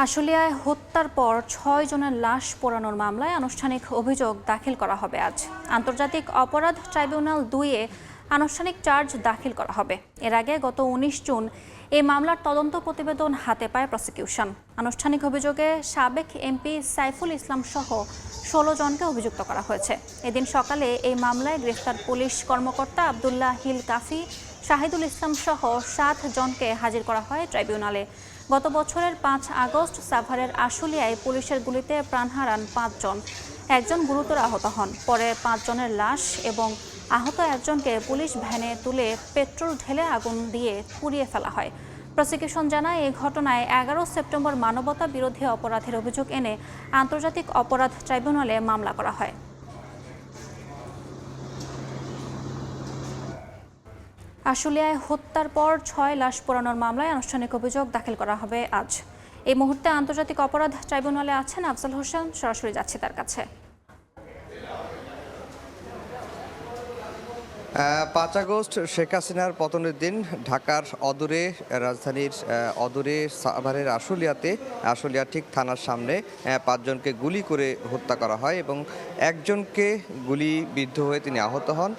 আশুলিয়ায় হত্যার পর ৬ জনের লাশ পোড়ানোর মামলায় আনুষ্ঠানিক অভিযোগ দাখিল করা হবে আজ। আন্তর্জাতিক অপরাধ ট্রাইব্যুনাল ২-এ আনুষ্ঠানিক চার্জ দাখিল করা হবে। এর আগে গত ১৯ জুন এই মামলার তদন্ত প্রতিবেদন হাতে পায় প্রসিকিউশন। আনুষ্ঠানিক অভিযোগে সাবেক এমপি সাইফুল ইসলাম সহ ১৬ জনকে অভিযুক্ত করা হয়েছে। এদিন সকালে এই মামলায় গ্রেফতার পুলিশ কর্মকর্তা আবদুল্লাহ হিল কাফি, শাহিদুল ইসলাম সহ ৭ জনকে হাজির করা হয় ট্রাইব্যুনালে। গত বছরের ৫ আগস্ট সাভারের আশুলিয়ায় পুলিশের গুলিতে প্রাণ হারান ৫ জন। একজন গুরুতর আহত হন। পরে ৫ জনের লাশ এবং আহত একজনকে পুলিশ ভ্যানে তুলে পেট্রোল ঢেলে আগুন দিয়ে পুড়িয়ে ফেলা হয়। প্রসিকিউশন জানায় এই ঘটনায় ১১ সেপ্টেম্বর মানবতা বিরোধী অপরাধের অভিযোগ এনে আন্তর্জাতিক অপরাধ ট্রাইব্যুনালে মামলা করা হয়। আশুলিয়ায় হত্যার পর ৬ লাশ পোড়ানোর মামলায় আনুষ্ঠানিক অভিযোগ দাখিল করা হবে আজ। এই মুহূর্তে আন্তর্জাতিক অপরাধ ট্রাইব্যুনালে আছেন আফজাল হোসেন, সরাসরি যাচ্ছি তার কাছে। ৫ আগস্ট শেখ হাসিনার পতনের দিন ঢাকার অদূরে রাজধানীর অদূরে সাভারের আশুলিয়া ঠিক থানার সামনে ৫ জনকে গুলি করে হত্যা করা হয় এবং একজনকে গুলিবিদ্ধ হয়ে তিনি আহত হন।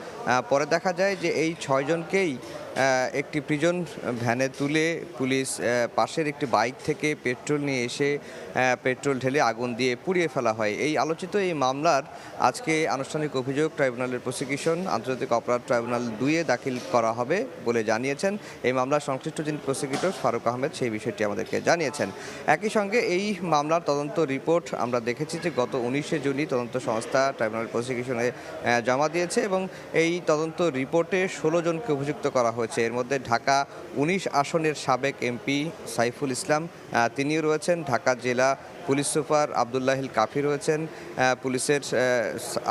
পরে দেখা যায় যে এই ৬ জনকেই একটি প্রিজন ভ্যানে তুলে পুলিশ পাশের একটি বাইক থেকে পেট্রোল নিয়ে এসে পেট্রোল ঢেলে আগুন দিয়ে পুড়িয়ে ফেলা হয়। এই আলোচিত এই মামলার আজকে আনুষ্ঠানিক অভিযোগ ট্রাইব্যুনালের প্রসিকিউশন আন্তর্জাতিক অপরাধ ট্রাইব্যুনাল ২-এ দাখিল করা হবে বলে জানিয়েছেন। এই মামলার সংশ্লিষ্ট যিনি প্রসিকিউটর ফারুক আহমেদ সেই বিষয়টি আমাদেরকে জানিয়েছেন। একই সঙ্গে এই মামলার তদন্ত রিপোর্ট আমরা দেখেছি যে গত ১৯শে জুনই তদন্ত সংস্থা ট্রাইব্যুনাল প্রসিকিউশনে জমা দিয়েছে এবং এই তদন্ত রিপোর্টে ১৬ জনকে অভিযুক্ত করা হয়েছে। এর মধ্যে ঢাকা ১৯ আসনের সাবেক এমপি সাইফুল ইসলাম তিনিও রয়েছেন, ঢাকা জেলা পুলিশ সুপার আবদুল্লাহ হিল কাফি রয়েছেন, পুলিশের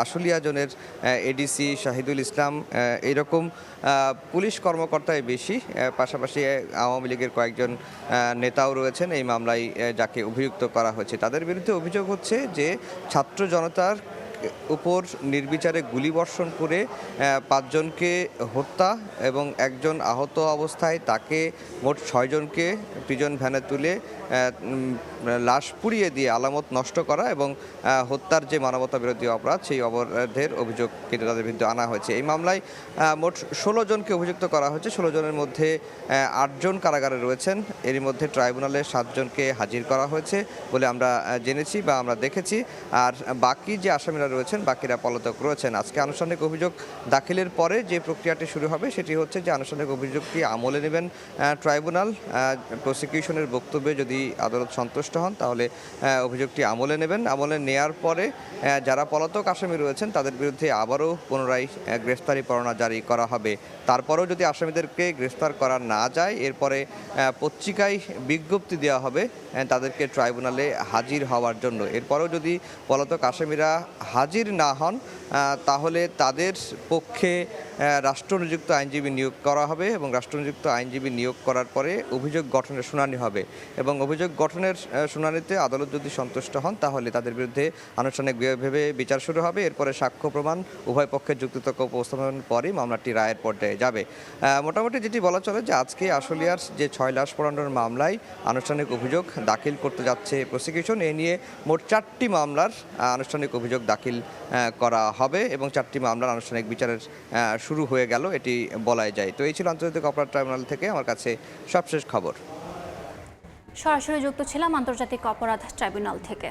আশুলিয়া জোনের এডিসি শাহিদুল ইসলাম, এইরকম পুলিশ কর্মকর্তাই বেশি। পাশাপাশি আওয়ামী লীগের কয়েকজন নেতাও রয়েছেন এই মামলায় যাকে অভিযুক্ত করা হয়েছে। তাদের বিরুদ্ধে অভিযোগ হচ্ছে যে ছাত্র জনতার উপর নির্বিচারে গুলিবর্ষণ করে ৫ জনকে হত্যা এবং একজন আহত অবস্থায় তাকে মোট ৬ জনকে প্রিজন ভ্যানে তুলে লাশ পুড়িয়ে দিয়ে আলামত নষ্ট করা এবং হত্যার যে মানবতা বিরোধী অপরাধ সেই অপরাধের অভিযোগ কিন্তু তাদের বিরুদ্ধে আনা হয়েছে। এই মামলায় মোট ১৬ জনকে অভিযুক্ত করা হয়েছে। ১৬ জনের মধ্যে ৮ জন কারাগারে রয়েছেন। এরই মধ্যে ট্রাইব্যুনালে ৭ জনকে হাজির করা হয়েছে বলে আমরা জেনেছি বা আমরা দেখেছি। আর বাকি যে আসামিরা রয়েছেন বাকিরা পলাতক রয়েছেন। আজকে আনুষ্ঠানিক অভিযোগ দাখিলের পরে যে প্রক্রিয়াটি শুরু হবে সেটি হচ্ছে যে আনুষ্ঠানিক অভিযোগটি আমলে নেবেন ট্রাইব্যুনাল। প্রসিকিউশনের বক্তব্যে যদি আদালত সন্তুষ্ট হন তাহলে অভিযোগটি আমলে নেবেন। আমলে নেয়ার পরে যারা পলাতক আসামি রয়েছেন তাদের বিরুদ্ধে আবারও পুনরায় গ্রেফতারি পরোয়ানা জারি করা হবে। তারপরেও যদি আসামিদেরকে গ্রেফতার করা না যায় এরপরে পত্রিকায় বিজ্ঞপ্তি দেওয়া হবে তাদেরকে ট্রাইব্যুনালে হাজির হওয়ার জন্য। এরপরেও যদি পলাতক আসামিরা হাজির না হন তাহলে তাদের পক্ষে রাষ্ট্রনিযুক্ত আইনজীবী নিয়োগ করা হবে এবং রাষ্ট্রনিযুক্ত আইনজীবী নিয়োগ করার পরে অভিযোগ গঠনের শুনানি হবে এবং অভিযোগ গঠনের শুনানিতে আদালত যদি সন্তুষ্ট হন তাহলে তাদের বিরুদ্ধে আনুষ্ঠানিকভাবে বিচার শুরু হবে। এরপরে সাক্ষ্য প্রমাণ উভয় পক্ষের যুক্তিতর্ক উপস্থাপনের পরই মামলাটি রায়ের পর্যায়ে যাবে। মোটামুটি যেটি বলা চলে যে আজকে আশুলিয়ার যে ৬ লাশ পোড়ানোর মামলায় আনুষ্ঠানিক অভিযোগ দাখিল করতে যাচ্ছে প্রসিকিউশন। এ নিয়ে মোট ৪টি মামলার আনুষ্ঠানিক অভিযোগ দাখিল করা হবে এবং ৪টি মামলার আনুষ্ঠানিক বিচারের শুরু হয়ে গেল এটি বলাই যায়। তো এই ছিল আন্তর্জাতিক অপরাধ ট্রাইব্যুনাল থেকে আমার কাছে সবশেষ খবর। সরাসরি যুক্ত ছিলাম আন্তর্জাতিক অপরাধ ট্রাইব্যুনাল থেকে।